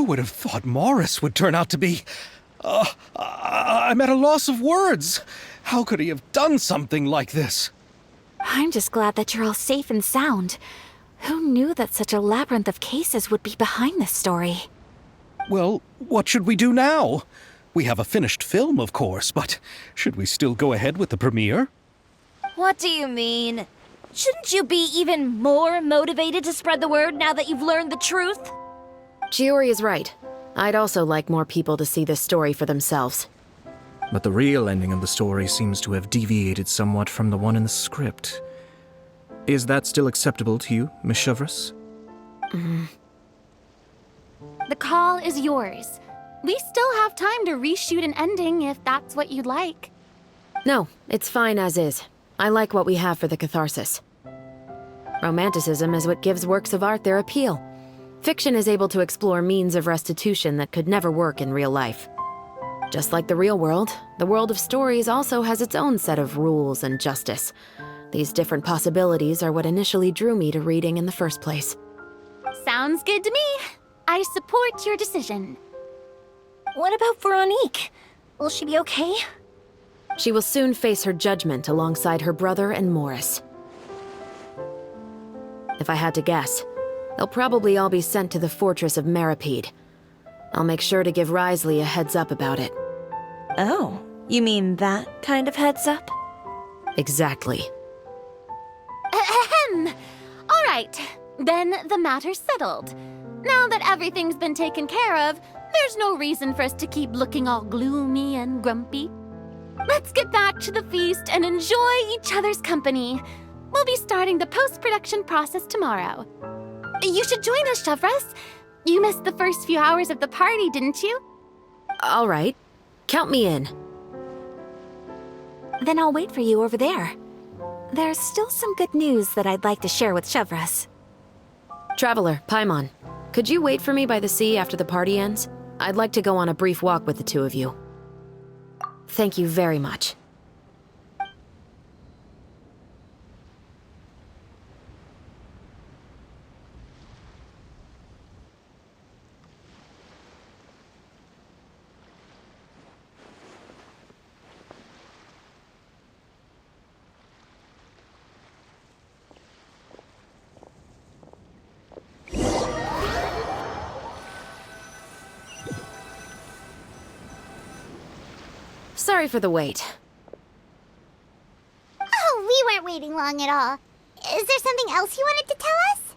Who would have thought Morris would turn out to be... I'm at a loss of words. How could he have done something like this? I'm just glad that you're all safe and sound. Who knew that such a labyrinth of cases would be behind this story? Well, what should we do now? We have a finished film, of course, but should we still go ahead with the premiere? What do you mean? Shouldn't you be even more motivated to spread the word now that you've learned the truth? Chiori is right. I'd also like more people to see this story for themselves. But the real ending of the story seems to have deviated somewhat from the one in the script. Is that still acceptable to you, Miss Chevreuse? The call is yours. We still have time to reshoot an ending if that's what you'd like. No, it's fine as is. I like what we have for the catharsis. Romanticism is what gives works of art their appeal. Fiction is able to explore means of restitution that could never work in real life. Just like the real world, the world of stories also has its own set of rules and justice. These different possibilities are what initially drew me to reading in the first place. Sounds good to me. I support your decision. What about Veronique? Will she be okay? She will soon face her judgment alongside her brother and Morris. If I had to guess, they'll probably all be sent to the fortress of Meripede. I'll make sure to give Risley a heads up about it. Oh, you mean that kind of heads up? Exactly. Ahem. All right, then the matter's settled. Now that everything's been taken care of, there's no reason for us to keep looking all gloomy and grumpy. Let's get back to the feast and enjoy each other's company. We'll be starting the post-production process tomorrow. You should join us, Chevreuse. You missed the first few hours of the party, didn't you? All right. Count me in. Then I'll wait for you over there. There's still some good news that I'd like to share with Chevreuse. Traveler, Paimon, could you wait for me by the sea after the party ends? I'd like to go on a brief walk with the two of you. Thank you very much. Sorry for the wait. Oh, we weren't waiting long at all. Is there something else you wanted to tell us?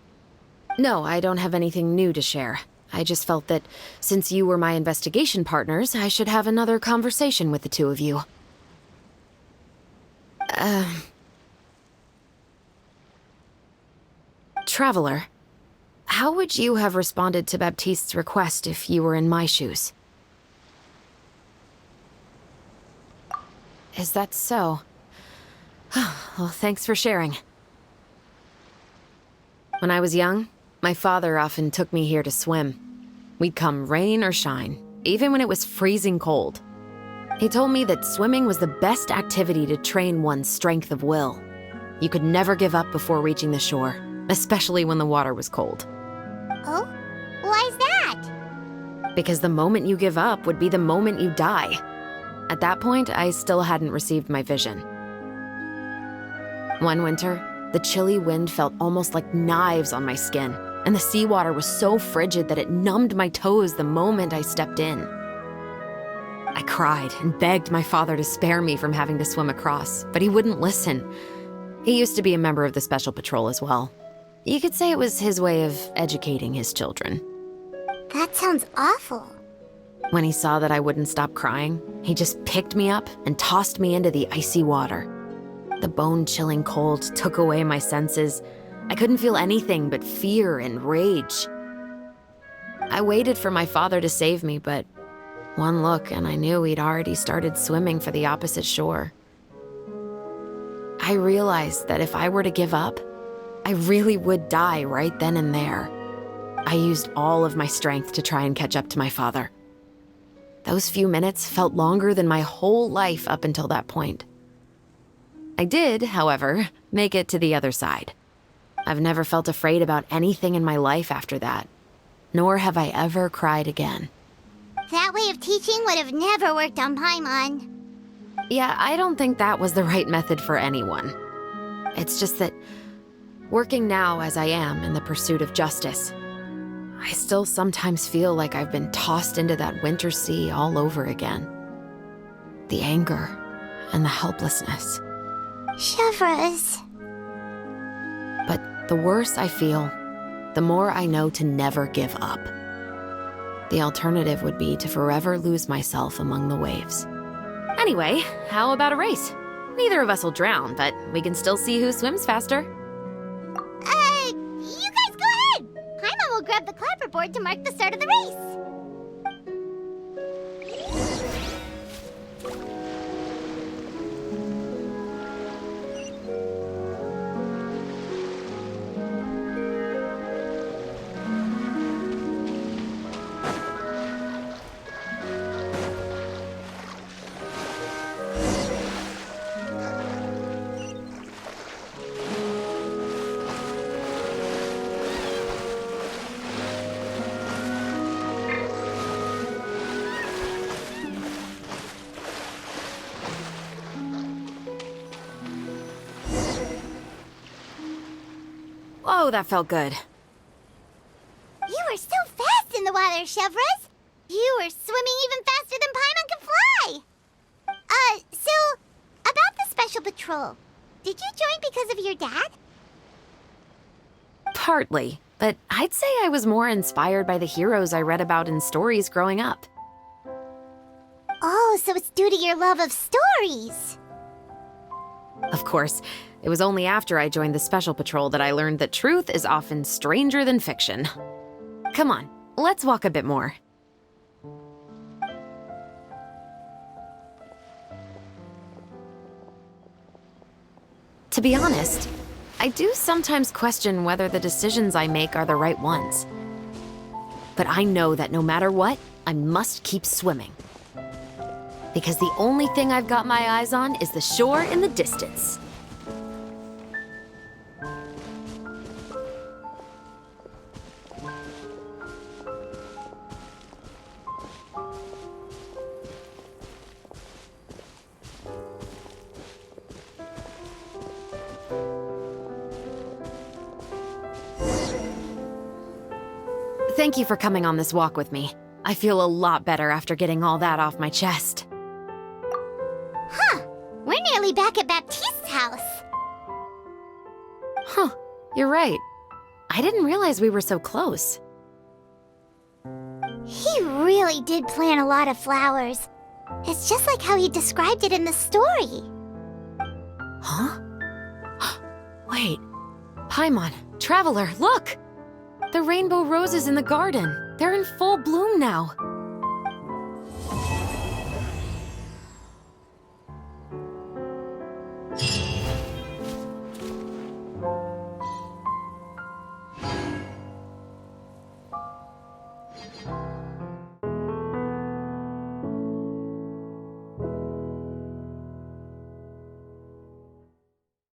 No, I don't have anything new to share. I just felt that since you were my investigation partners, I should have another conversation with the two of you. Traveler, how would you have responded to Baptiste's request if you were in my shoes? Is that so? Well, thanks for sharing. When I was young, my father often took me here to swim. We'd come rain or shine, even when it was freezing cold. He told me that swimming was the best activity to train one's strength of will. You could never give up before reaching the shore, especially when the water was cold. Oh? Why's that? Because the moment you give up would be the moment you die. At that point, I still hadn't received my vision. One winter, the chilly wind felt almost like knives on my skin, and the seawater was so frigid that it numbed my toes the moment I stepped in. I cried and begged my father to spare me from having to swim across, but he wouldn't listen. He used to be a member of the Special Patrol as well. You could say it was his way of educating his children. That sounds awful. When he saw that I wouldn't stop crying, he just picked me up and tossed me into the icy water. The bone-chilling cold took away my senses. I couldn't feel anything but fear and rage. I waited for my father to save me, but one look and I knew he'd already started swimming for the opposite shore. I realized that if I were to give up, I really would die right then and there. I used all of my strength to try and catch up to my father. Those few minutes felt longer than my whole life up until that point. I did, however, make it to the other side. I've never felt afraid about anything in my life after that. nor have I ever cried again. That way of teaching would have never worked on Paimon. Yeah, I don't think that was the right method for anyone. It's just that, working now as I am in the pursuit of justice, I still sometimes feel like I've been tossed into that winter sea all over again. The anger and the helplessness. Chevreuse. But the worse I feel, the more I know to never give up. The alternative would be to forever lose myself among the waves. Anyway, how about a race? Neither of us will drown, but we can still see who swims faster. You guys go ahead! Paimon will grab the clapperboard to mark the start of the race. Oh, that felt good. You were so fast in the water, Chevreuse. You were swimming even faster than Paimon can fly. So, about the special patrol. Did you join because of your dad? Partly, but I'd say I was more inspired by the heroes I read about in stories growing up. Oh, so it's due to your love of stories. Of course, it was only after I joined the Special Patrol that I learned that truth is often stranger than fiction. Come on, let's walk a bit more. To be honest, I do sometimes question whether the decisions I make are the right ones. But I know that no matter what, I must keep swimming. Because the only thing I've got my eyes on is the shore in the distance. Thank you for coming on this walk with me. I feel a lot better after getting all that off my chest. Huh. We're nearly back at Baptiste's house. Huh, you're right. I didn't realize we were so close. He really did plant a lot of flowers. It's just like how he described it in the story. Huh? Wait. Paimon, Traveler, look! The rainbow roses in the garden. They're in full bloom now.